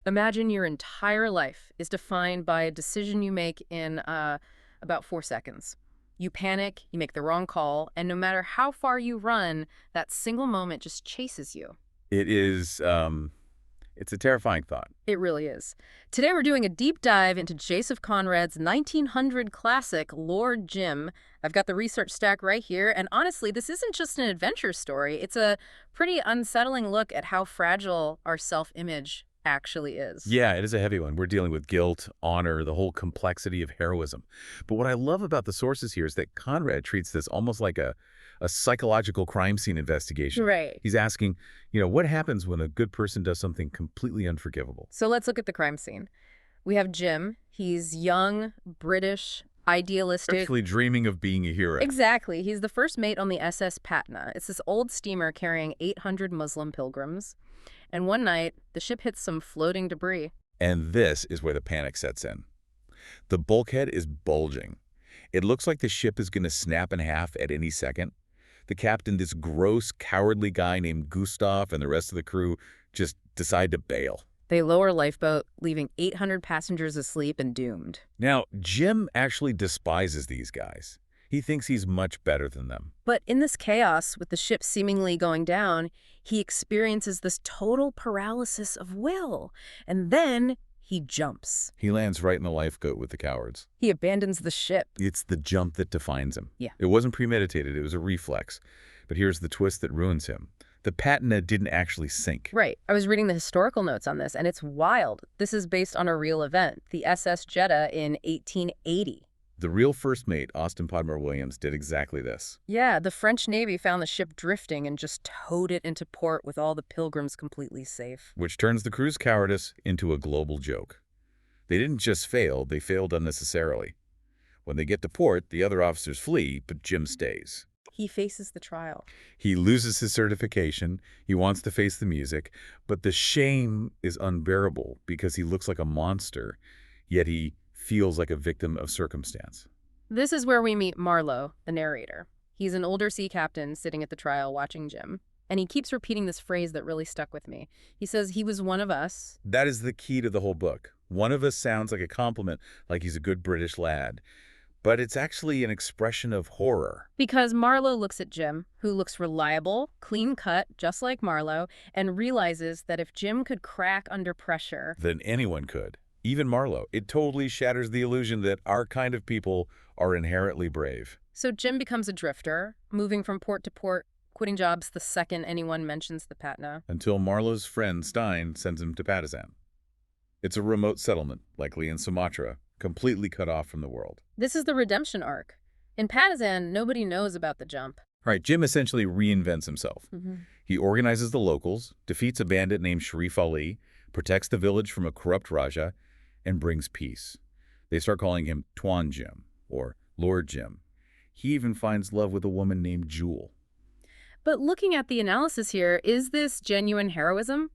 Imagine your entire life is defined by a decision you make in about 4 seconds. You panic, you make the wrong call, and no matter how far you run, that single moment just chases you. It is, it's a terrifying thought. It really is. Today we're doing a deep dive into Joseph Conrad's 1900 classic, Lord Jim. I've got the research stack right here, and honestly, this isn't just an adventure story. It's a pretty unsettling look at how fragile our self-image actually is. Yeah, it is a heavy one. We're dealing with guilt, honor, the whole complexity of heroism. But what I love about the sources here is that Conrad treats this almost like a psychological crime scene investigation. Right. He's asking, what happens when a good person does something completely unforgivable? So let's look at the crime scene. We have Jim. He's young, British, idealistic. Actually dreaming of being a hero. Exactly. He's the first mate on the SS Patna. It's this old steamer carrying 800 Muslim pilgrims. And one night, the ship hits some floating debris. And this is where the panic sets in. The bulkhead is bulging. It looks like the ship is going to snap in half at any second. The captain, this gross, cowardly guy named Gustav, and the rest of the crew just decide to bail. They lower a lifeboat, leaving 800 passengers asleep and doomed. Now, Jim actually despises these guys. He thinks he's much better than them. But in this chaos, with the ship seemingly going down, he experiences this total paralysis of will. And then he jumps. He lands right in the lifeboat with the cowards. He abandons the ship. It's the jump that defines him. Yeah. It wasn't premeditated, it was a reflex. But here's the twist that ruins him. The Patna didn't actually sink. Right. I was reading the historical notes on this, and it's wild. This is based on a real event, the SS Jeddah in 1880. The real first mate, Austin Podmore Williams, did exactly this. Yeah, the French Navy found the ship drifting and just towed it into port with all the pilgrims completely safe. Which turns the crew's cowardice into a global joke. They didn't just fail, they failed unnecessarily. When they get to port, the other officers flee, but Jim stays. He faces the trial. He loses his certification, he wants to face the music, but the shame is unbearable because he looks like a monster, yet he feels like a victim of circumstance. This is where we meet Marlow, the narrator. He's an older sea captain sitting at the trial watching Jim. And he keeps repeating this phrase that really stuck with me. He says he was one of us. That is the key to the whole book. One of us sounds like a compliment, like he's a good British lad. But it's actually an expression of horror. Because Marlow looks at Jim, who looks reliable, clean-cut, just like Marlow, and realizes that if Jim could crack under pressure, then anyone could. Even Marlow. It totally shatters the illusion that our kind of people are inherently brave. So Jim becomes a drifter, moving from port to port, quitting jobs the second anyone mentions the Patna. Until Marlow's friend Stein sends him to Patusan. It's a remote settlement, likely in Sumatra, completely cut off from the world. This is the redemption arc. In Patusan, nobody knows about the jump. Right, Jim essentially reinvents himself. He organizes the locals, defeats a bandit named Sharif Ali, protects the village from a corrupt Raja, and brings peace. They start calling him Tuan Jim, or Lord Jim. He even finds love with a woman named Jewel. But looking at the analysis here, is this genuine heroism?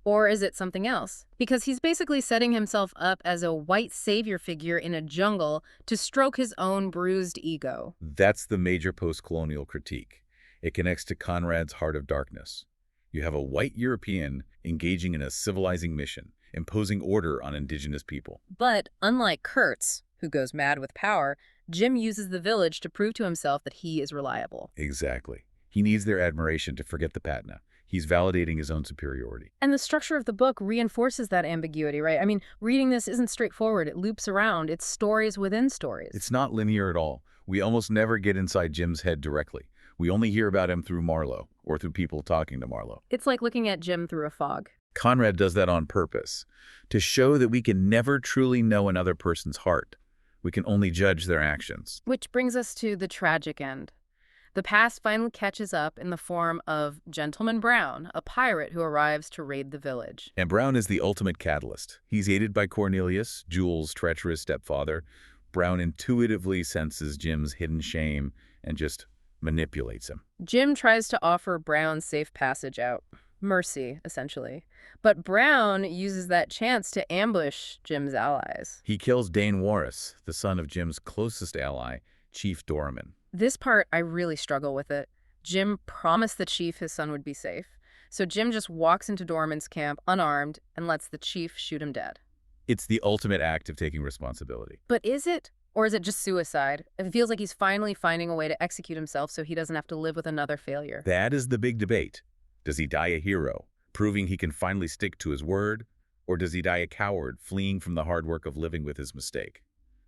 Or is it something else? Because he's basically setting himself up as a white savior figure in a jungle to stroke his own bruised ego. That's the major post-colonial critique. It connects to Conrad's Heart of Darkness. You have a white European engaging in a civilizing mission, imposing order on indigenous people. But unlike Kurtz, who goes mad with power, Jim uses the village to prove to himself that he is reliable. Exactly. He needs their admiration to forget the Patna. He's validating his own superiority. And the structure of the book reinforces that ambiguity, right? I mean, reading this isn't straightforward. It loops around. It's stories within stories. It's not linear at all. We almost never get inside Jim's head directly. We only hear about him through Marlow, or through people talking to Marlow. It's like looking at Jim through a fog. Conrad does that on purpose, to show that we can never truly know another person's heart. We can only judge their actions. Which brings us to the tragic end. The past finally catches up in the form of Gentleman Brown, a pirate who arrives to raid the village. And Brown is the ultimate catalyst. He's aided by Cornelius, Jewel's treacherous stepfather. Brown intuitively senses Jim's hidden shame and just manipulates him. Jim tries to offer Brown safe passage out. Mercy, essentially. But Brown uses that chance to ambush Jim's allies. He kills Dane Warris, the son of Jim's closest ally, Chief Doraman. This part, I really struggle with it. Jim promised the chief his son would be safe. So Jim just walks into Dorman's camp unarmed and lets the chief shoot him dead. It's the ultimate act of taking responsibility. But is it? Or is it just suicide? It feels like he's finally finding a way to execute himself so he doesn't have to live with another failure. That is the big debate. Does he die a hero, proving he can finally stick to his word? Or does he die a coward, fleeing from the hard work of living with his mistake?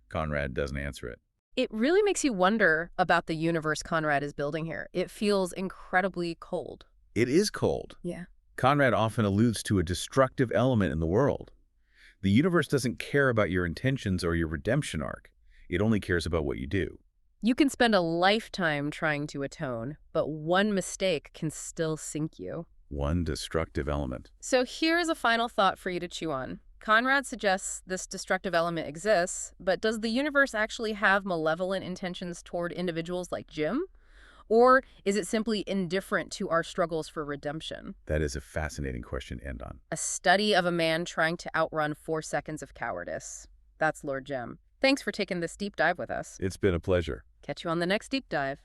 Conrad doesn't answer it. It really makes you wonder about the universe Conrad is building here. It feels incredibly cold. It is cold. Yeah. Conrad often alludes to a destructive element in the world. The universe doesn't care about your intentions or your redemption arc. It only cares about what you do. You can spend a lifetime trying to atone, but one mistake can still sink you. One destructive element. So here's a final thought for you to chew on. Conrad suggests this destructive element exists, but does the universe actually have malevolent intentions toward individuals like Jim? Or is it simply indifferent to our struggles for redemption? That is a fascinating question to end on. A study of a man trying to outrun 4 seconds of cowardice. That's Lord Jim. Thanks for taking this deep dive with us. It's been a pleasure. Catch you on the next deep dive.